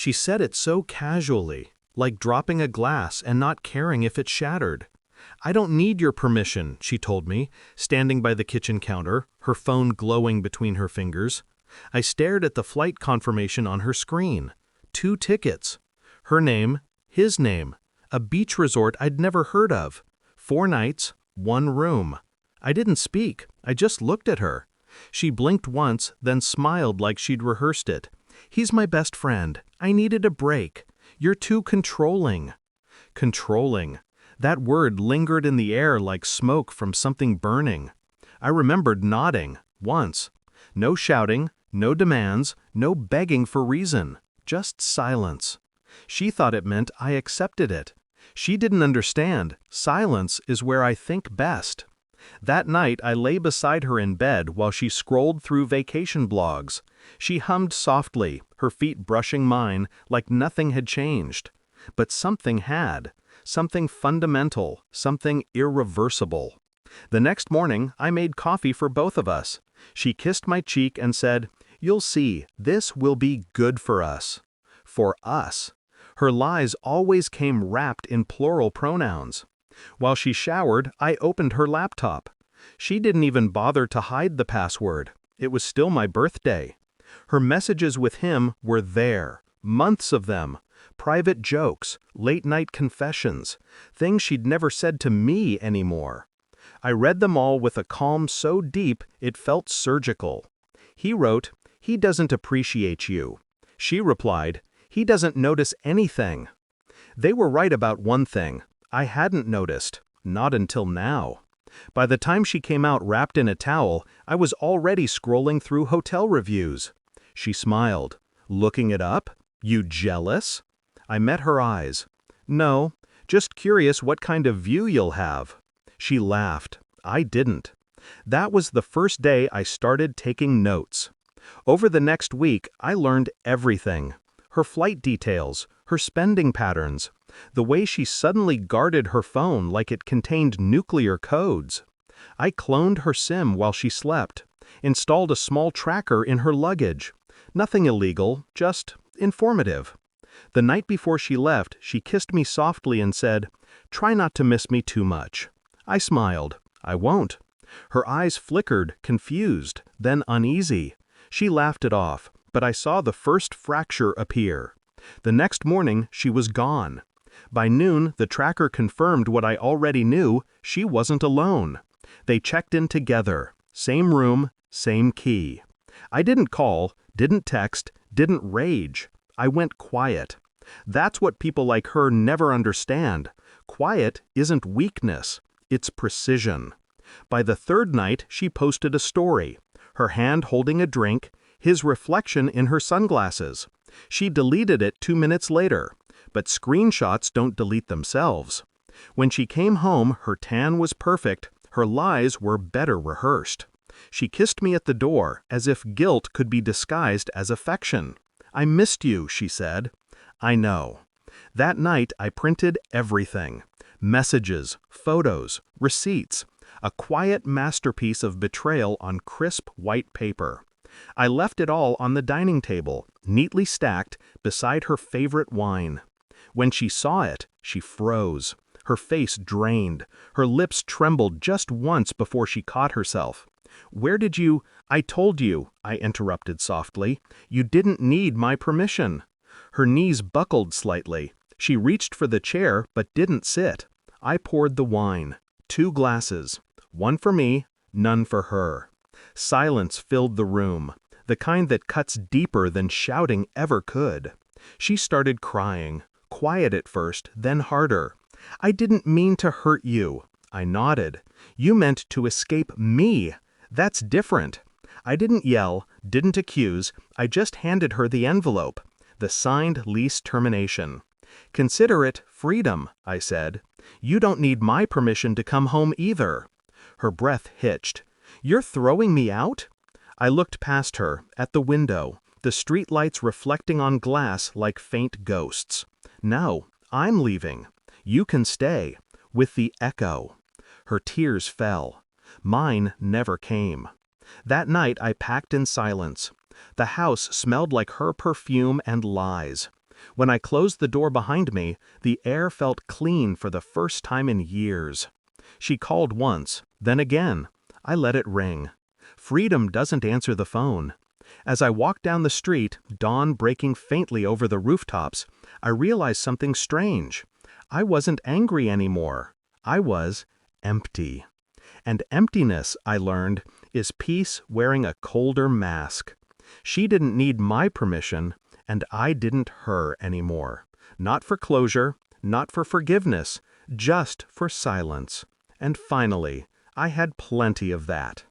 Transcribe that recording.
She said it so casually, like dropping a glass and not caring if it shattered. "I don't need your permission," she told me, standing by the kitchen counter, her phone glowing between her fingers. I stared at the flight confirmation on her screen. 2 tickets. Her name, his name, a beach resort I'd never heard of. 4 nights, 1 room. I didn't speak, I just looked at her. She blinked once, then smiled like she'd rehearsed it. "He's my best friend. I needed a break. You're too controlling." Controlling. That word lingered in the air like smoke from something burning. I remembered nodding, once. No shouting, no demands, no begging for reason. Just silence. She thought it meant I accepted it. She didn't understand. Silence is where I think best. That night I lay beside her in bed while she scrolled through vacation blogs. She hummed softly, her feet brushing mine, like nothing had changed. But something had. Something fundamental, something irreversible. The next morning, I made coffee for both of us. She kissed my cheek and said, "You'll see, this will be good for us." For us. Her lies always came wrapped in plural pronouns. While she showered, I opened her laptop. She didn't even bother to hide the password. It was still my birthday. Her messages with him were there, months of them. Private jokes, late-night confessions, things she'd never said to me anymore. I read them all with a calm so deep it felt surgical. He wrote, "He doesn't appreciate you." She replied, "He doesn't notice anything." They were right about one thing. I hadn't noticed, not until now. By the time she came out wrapped in a towel, I was already scrolling through hotel reviews. She smiled. "Looking it up? You jealous?" I met her eyes. "No, just curious what kind of view you'll have." She laughed. I didn't. That was the first day I started taking notes. Over the next week, I learned everything. Her flight details, her spending patterns, the way she suddenly guarded her phone like it contained nuclear codes. I cloned her SIM while she slept, installed a small tracker in her luggage. Nothing illegal, just informative. The night before she left, she kissed me softly and said, "Try not to miss me too much." I smiled. "I won't." Her eyes flickered, confused, then uneasy. She laughed it off, but I saw the first fracture appear. The next morning, she was gone. By noon, the tracker confirmed what I already knew: she wasn't alone. They checked in together. Same room, same key. I didn't call, didn't text, didn't rage. I went quiet. That's what people like her never understand. Quiet isn't weakness, it's precision. By the 3rd night, she posted a story. Her hand holding a drink, his reflection in her sunglasses. She deleted it 2 minutes later, but screenshots don't delete themselves. When she came home, her tan was perfect, her lies were better rehearsed. She kissed me at the door, as if guilt could be disguised as affection. "I missed you," she said. I know. That night I printed everything. Messages, photos, receipts. A quiet masterpiece of betrayal on crisp white paper. I left it all on the dining table, neatly stacked, beside her favorite wine. When she saw it, she froze. Her face drained. Her lips trembled just once before she caught herself. "Where did you—" "I told you," I interrupted softly. "You didn't need my permission." Her knees buckled slightly. She reached for the chair but didn't sit. I poured the wine. 2 glasses. 1 for me, none for her. Silence filled the room, the kind that cuts deeper than shouting ever could. She started crying, quiet at first, then harder. "I didn't mean to hurt you." I nodded. "You meant to escape me. That's different." I didn't yell, didn't accuse, I just handed her the envelope, the signed lease termination. "Consider it freedom," I said. "You don't need my permission to come home either." Her breath hitched. "You're throwing me out?" I looked past her, at the window, the streetlights reflecting on glass like faint ghosts. "No, I'm leaving. You can stay." With the echo. Her tears fell. Mine never came. That night I packed in silence. The house smelled like her perfume and lies. When I closed the door behind me, the air felt clean for the first time in years. She called once, then again. I let it ring. Freedom doesn't answer the phone. As I walked down the street, dawn breaking faintly over the rooftops, I realized something strange. I wasn't angry anymore. I was empty. And emptiness, I learned, is peace wearing a colder mask. She didn't need my permission, and I didn't her anymore. Not for closure, not for forgiveness, just for silence. And finally, I had plenty of that.